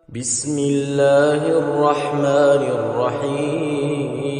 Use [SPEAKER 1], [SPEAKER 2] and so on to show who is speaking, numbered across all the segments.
[SPEAKER 1] بسم الله الرحمن الرحيم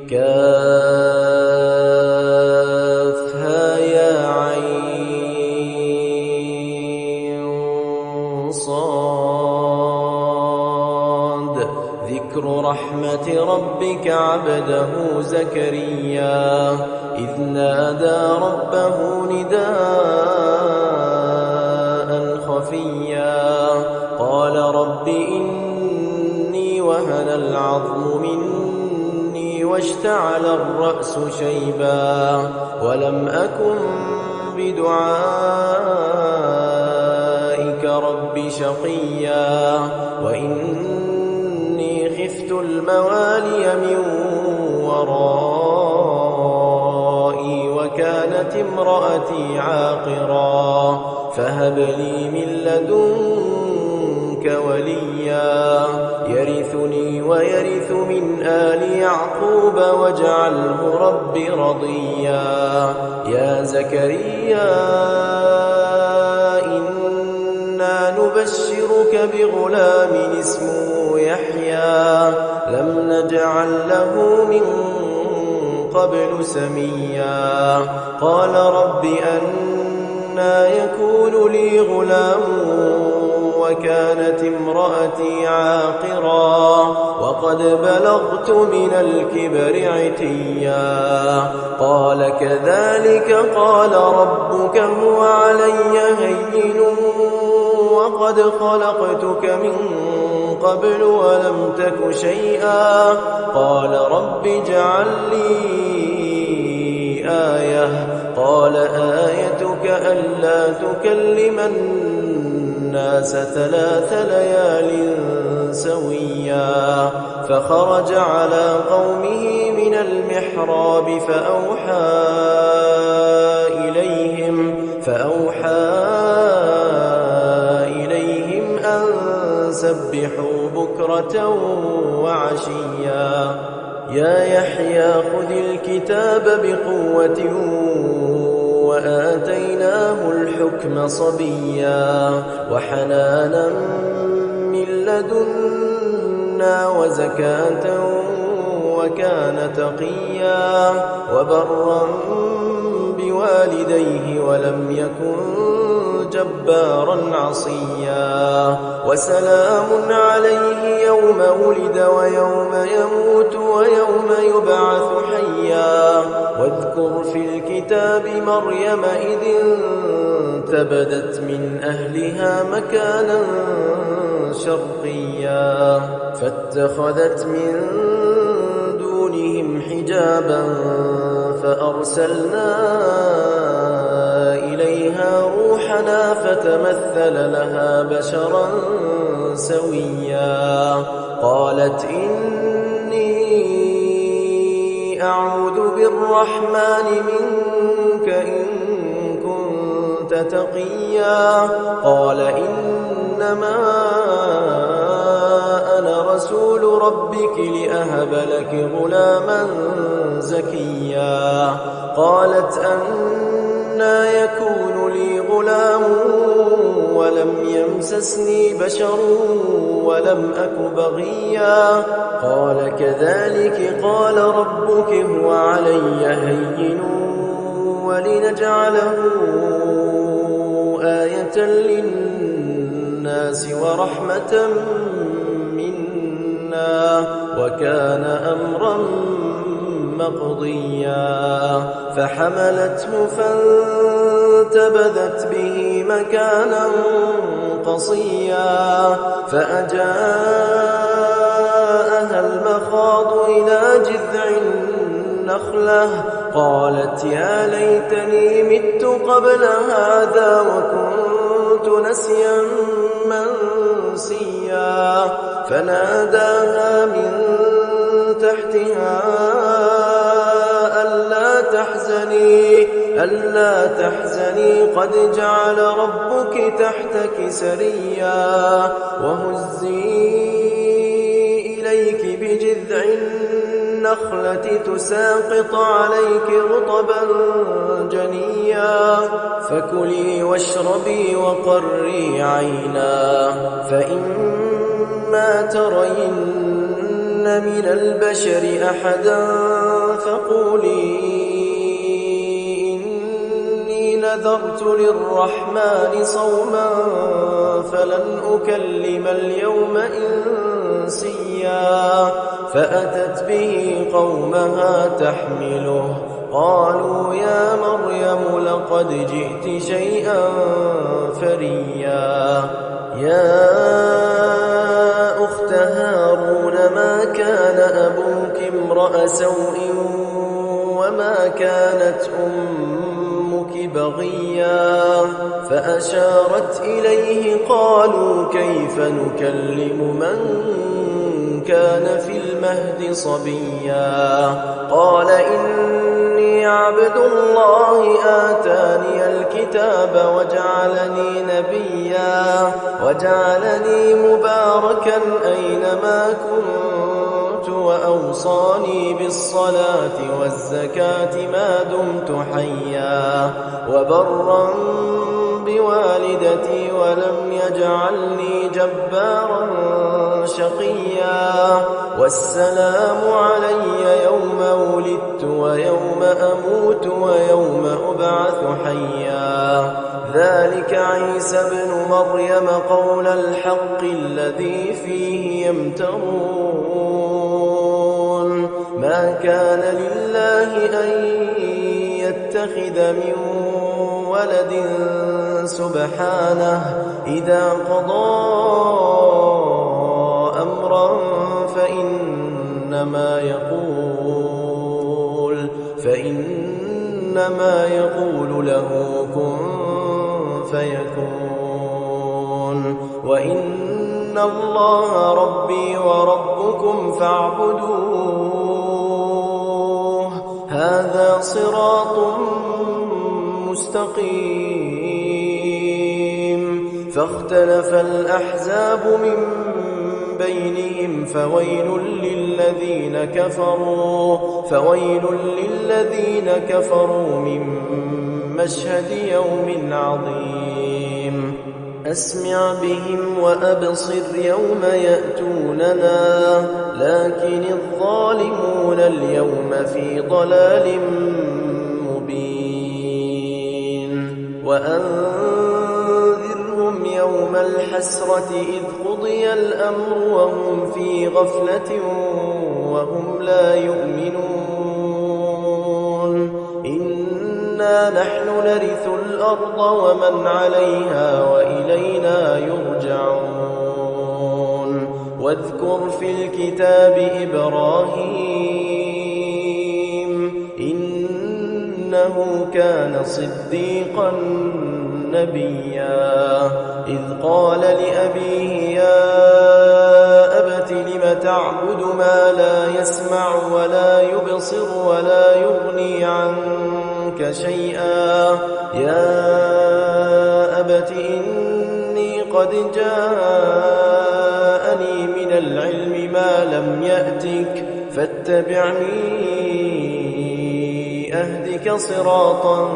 [SPEAKER 1] كافها يا عين صاد ذكر رحمة ربك عبده زكريا إذ نادى ربه نداء خفيا قال رب إني وهن العظم مني واشتعل الرأس شيبا ولم أكن بدعائك رب شقيا وإني خفت الموالي من ورائي وكانت امرأتي عاقرا فهب لي من لدنك وليا يرثني ويرث من آل يعقوب واجعله رب رضيا يا زكريا إنا نبشرك بغلام اسمه يحيى لم نجعل له من قبل سميا قال رب أنى يكون لي غلام وكانت امرأتي عاقرا وقد بلغت من الكبر عتيا قال كذلك قال ربك هو علي هين وقد خلقتك من قبل ولم تك شيئا قال رب اجعل لي آية قال آيتك ألا تكلم الناس 3 ليال سويا فخرج على قومه من المحراب فأوحى إليهم أن سبحوا بكرة وعشيا يا يحيى خذ الكتاب بقوة وآتيناه الحكم صبيا وحنانا من لدنا وزكاة وكان تقيا وبرا بوالديه ولم يكن جبارا عصيا وسلام عليه يوم ولد ويوم يموت ويوم يبعث حيا واذكر في الكتاب مريم إذ انتبذت من أهلها مكانا شرقيا فاتخذت من دونهم حجابا فأرسلنا إليها روحنا فتمثل لها بشرا سويا قالت إني أعوذ بالرحمن منك إن كنت تقيا قال إنما أنا رسول ربك لأهب لك غلاما زكيا قالت أنى يكون لي غلام ولم يمسسني بشر ولم أك بغيا قال كذلك قال ربك هو علي هين ولنجعله آية للناس ورحمة منا وكان أمرا مقضيا فحملته فانتبذت به مكانا قصيا فأجاءها المخاض إلى جذع النخلة قالت يا ليتني مت قبل هذا وكنت نسيا منسيا فناداها من تحتها ألا تحزني قد جعل ربك تحتك سريا وهزي إليك بجذع النخلة تساقط عليك رطبا جنيا فكلي واشربي وقري عينا فإما ترين من البشر أحدا فقولي إني نذرت للرحمن صوما فلن أكلم اليوم إنسيا فأتت به قومها تحمله قالوا يا مريم لقد جئت شيئا فريا يا أخت هارون ما كان أبوك امرأ سوء وما كانت أمك بغيا فأشارت إليه قالوا كيف نكلم من كان في المهد صبيا قال إني عبد الله آتاني الكتاب وجعلني نبيا وجعلني مباركا أينما كنت وأوصاني بالصلاة والزكاة ما دمت حيا وبرا بوالدتي ولم يجعلني جبارا شقيا والسلام علي يوم ولدت ويوم أموت ويوم أبعث حيا ذلك عيسى ابن مريم قول الحق الذي فيه يمترون ما كان لله أن يتخذ من ولد سبحانه إذا قضى أمرا فإنما يقول له كن فيكون وإن الله ربي وربكم فاعبدوه هذا صراط مستقيم فاختلف الأحزاب من بينهم فويل للذين كفروا من مشهد يوم عظيم أسمع بهم وأبصر يوم يأتوننا لكن الظالمون اليوم في ضلال مبين وأنذرهم يوم الحسرة إذ قضي الأمر وهم في غفلة وهم لا يؤمنون إنا نحن نرث الأرض ومن عليها وإلينا يرجعون واذكر في الكتاب إبراهيم إنه كان صديقا نبيا إذ قال لأبيه يا أبت لم تعبد ما لا يسمع ولا يبصر ولا يغني عنك شيئا يا أبت إني قد جاءني من العلم ما لم يأتك فاتبعني أهدك صراطا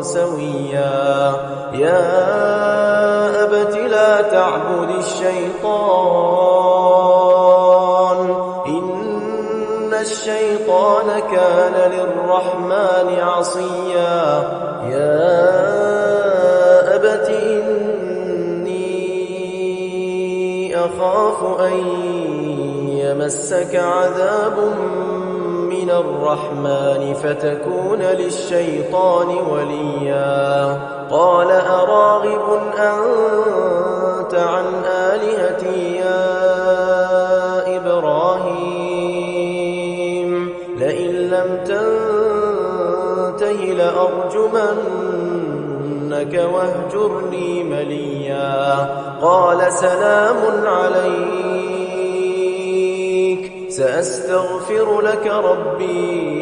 [SPEAKER 1] سويا يا أبت لا تعبد الشيطان إن الشيطان كان للرحمن عصيا يا أبت إني أخاف أن يمسك عذاب من الرحمن فتكون للشيطان وليا قال أراغب أنت عن آلهتي يا إبراهيم لئن لم تنته لأرجمنك واهجرني مليا قال سلام عليك سأستغفر لك ربي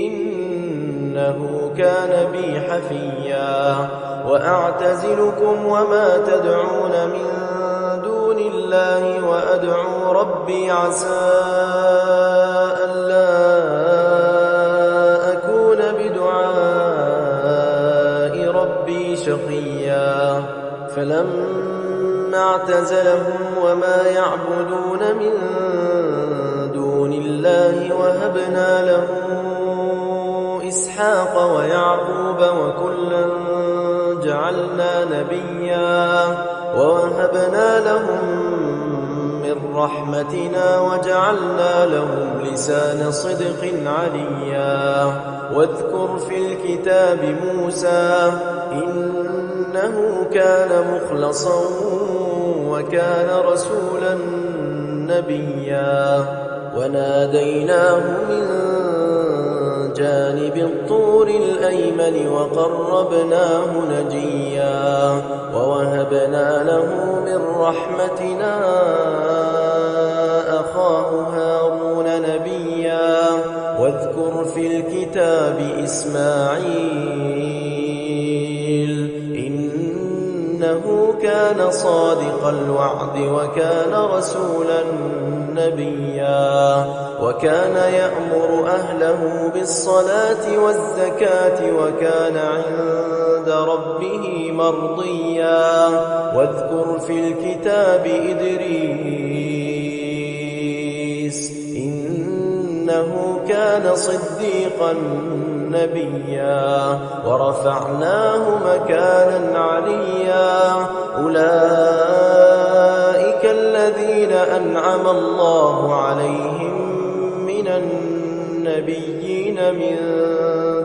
[SPEAKER 1] إنه كان بي حفيا وأعتزلكم وما تدعون من دون الله وأدعو ربي عسى ألا أكون بدعاء ربي شقيا فلما ثم اعتزلهم وما يعبدون من دون الله وهبنا له إسحاق ويعقوب وكلا جعلنا نبيا ووهبنا لهم من رحمتنا وجعلنا لهم لسان صدق عليا واذكر في الكتاب موسى إنه كان مخلصا وكان رسولا نبيا وناديناه من جانب الطور الأيمن وقربناه نجيا ووهبنا له من رحمتنا أخاه هارون نبيا واذكر في الكتاب إسماعيل إنه كان صادق الوعد وكان رسولا نبيا وكان يأمر أهله بالصلاة والزكاة وكان عند ربه مرضيا واذكر في الكتاب إدريس إنه كان صديقا نبيا ورفعناه مكانا عليا أولئك الذين أنعم الله عليهم من النبيين من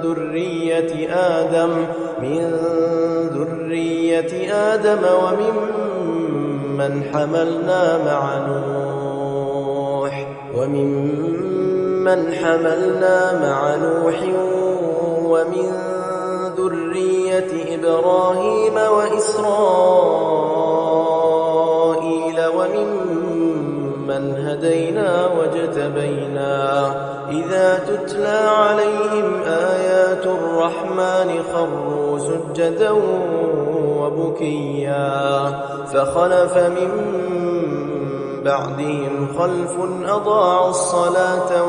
[SPEAKER 1] ذرية آدم وممن حملنا مع نوح ومن ذرية إبراهيم وإسرائيل وممن هدينا واجتبينا إذا تتلى عليهم آيات الرحمن خروا سجدا وبكيا فخلف من بعدهم خلف أضاعوا الصلاة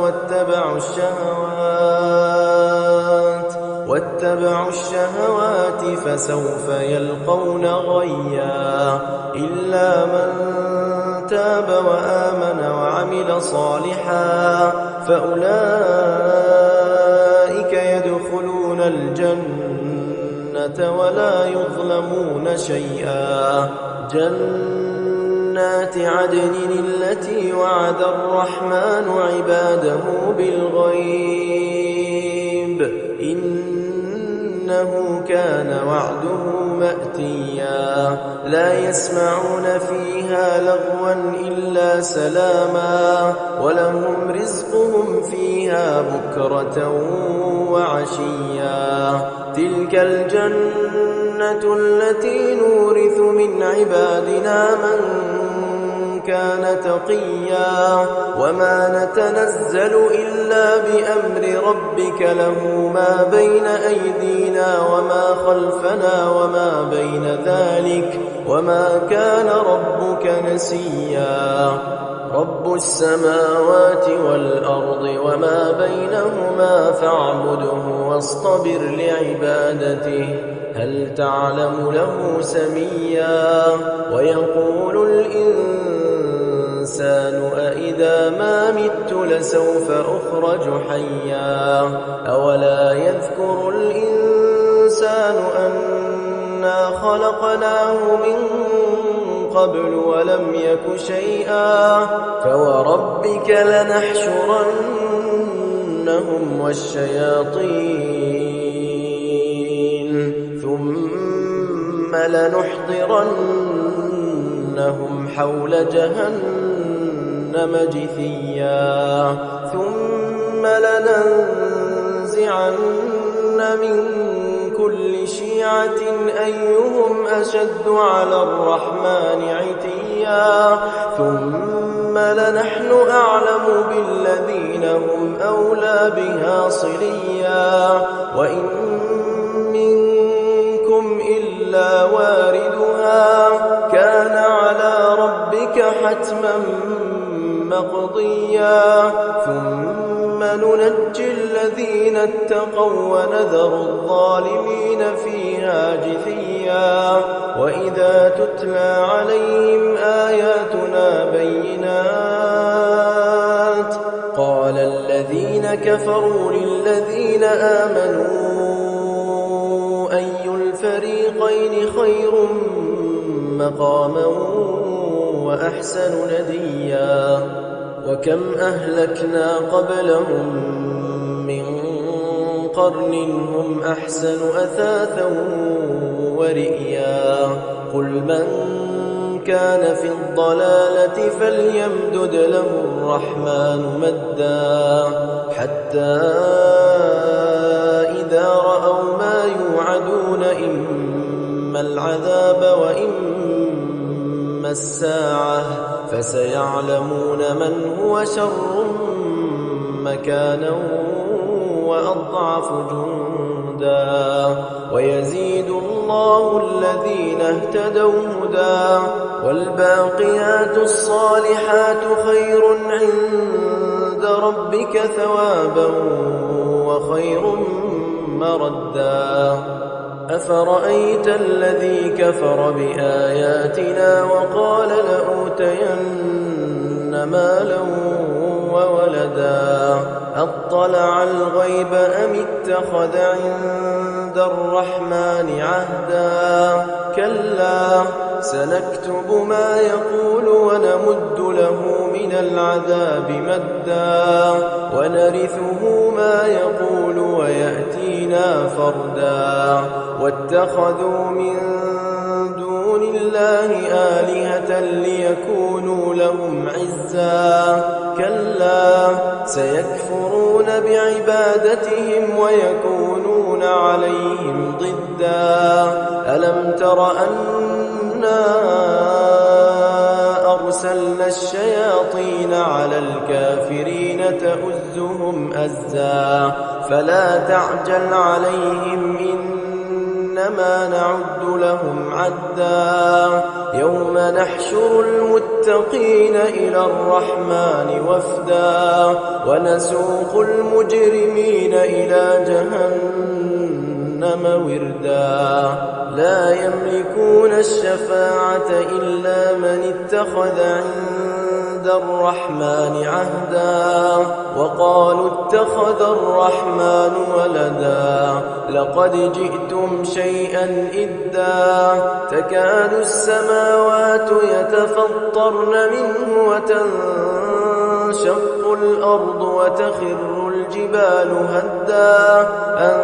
[SPEAKER 1] واتبعوا الشهوات فسوف يلقون غيا إلا من تاب وآمن وعمل صالحا فأولئك يدخلون الجنة ولا يظلمون شيئا جنات عدن التي وعد الرحمن عباده بالغيب إنه كان وعده مأتيا لا يسمعون فيها لغوا إلا سلاما ولهم رزقهم فيها بكرة وعشيا تلك الجنة التي نورث من عبادنا من كان تقيا وما نتنزل إلا بأمر ربك له ما بين أيدينا وما خلفنا وما بين ذلك وما كان ربك نسيا رب السماوات والأرض وما بينهما فاعبده واصطبر لعبادته هل تعلم له سميا ويقول الإنسان أإذا ما مت لسوف أخرج حيا أولا يذكر الإنسان أنا خلقناه من قبل ولم يك شيئا فوربك لنحشرنهم والشياطين ثم لنحضرنهم حول جهنم جثيا ثم لننزعن من كل شيعة أيهم أشد على الرحمن عتيا ثم لنحن أعلم بالذين هم أولى بها صليا وإن منكم إلا واردها كان على ربك حتما مقضيا ثم ثم ننجي الذين اتقوا ونذر الظالمين فيها جثيا وإذا تتلى عليهم آياتنا بينات قال الذين كفروا للذين آمنوا أي الفريقين خير مقاما وأحسن نديا وكم أهلكنا قبلهم من قرن هم أحسن أثاثا ورئيا قل من كان في الضلالة فليمدد له الرحمن مدا حتى إذا رأوا ما يوعدون إما العذاب وإما الساعة فسيعلمون من هو شر مكانا وأضعف جندا ويزيد الله الذين اهتدوا هدى والباقيات الصالحات خير عند ربك ثوابا وخير مردا أفرأيت الذي كفر بآياتنا وقال لأوتين مالا وولدا أطلع الغيب أم اتخذ عند الرحمن عهدا كلا سنكتب ما يقول ونمد له من العذاب مدا ونرثه ما يقول ويأتينا فردا واتخذوا من دون الله آلهة ليكونوا لهم عزا كلا سيكفرون بعبادتهم ويكونون عليهم ضدا ألم تر أنا أرسلنا الشياطين على الكافرين تؤزهم أزا فلا تعجل عليهم إنما نعد لهم عدا يوم نحشر المتقين إلى الرحمن وفدا ونسوق المجرمين إلى جهنم وردا لا يملكون الشفاعة إلا من اتخذ عند الرحمن عهدا وقالوا اتخذ الرحمن ولدا لقد جئتم شيئا إدا تكاد السماوات يتفطرن منه وتنشق الأرض وتخر الجبال هدا أن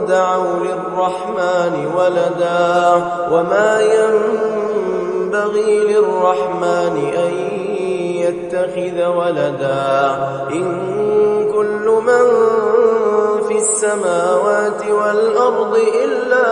[SPEAKER 1] دعوا للرحمن ولدا وما ينبغي للرحمن أن يتخذ ولدا إن كل من في السماوات والأرض إلا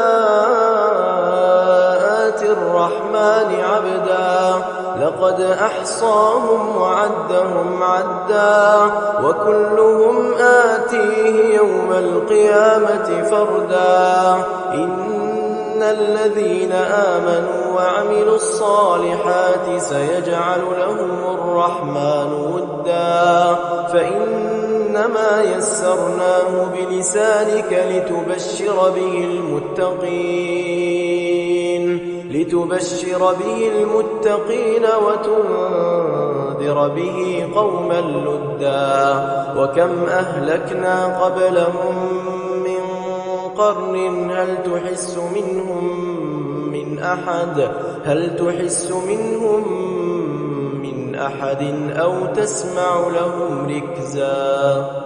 [SPEAKER 1] آتي الرحمن عبدا لقد أحصاهم وعدهم عدا وكلهم آتيه يوم القيامة فردا إن الذين آمنوا وعملوا الصالحات سيجعل لهم الرحمن ودا فإنما يسرناه بلسانك لتبشر به المتقين وتنذر به قوما لدا وكم أهلكنا قبلهم من قرن هل تحس منهم من أحد أو تسمع لهم ركزا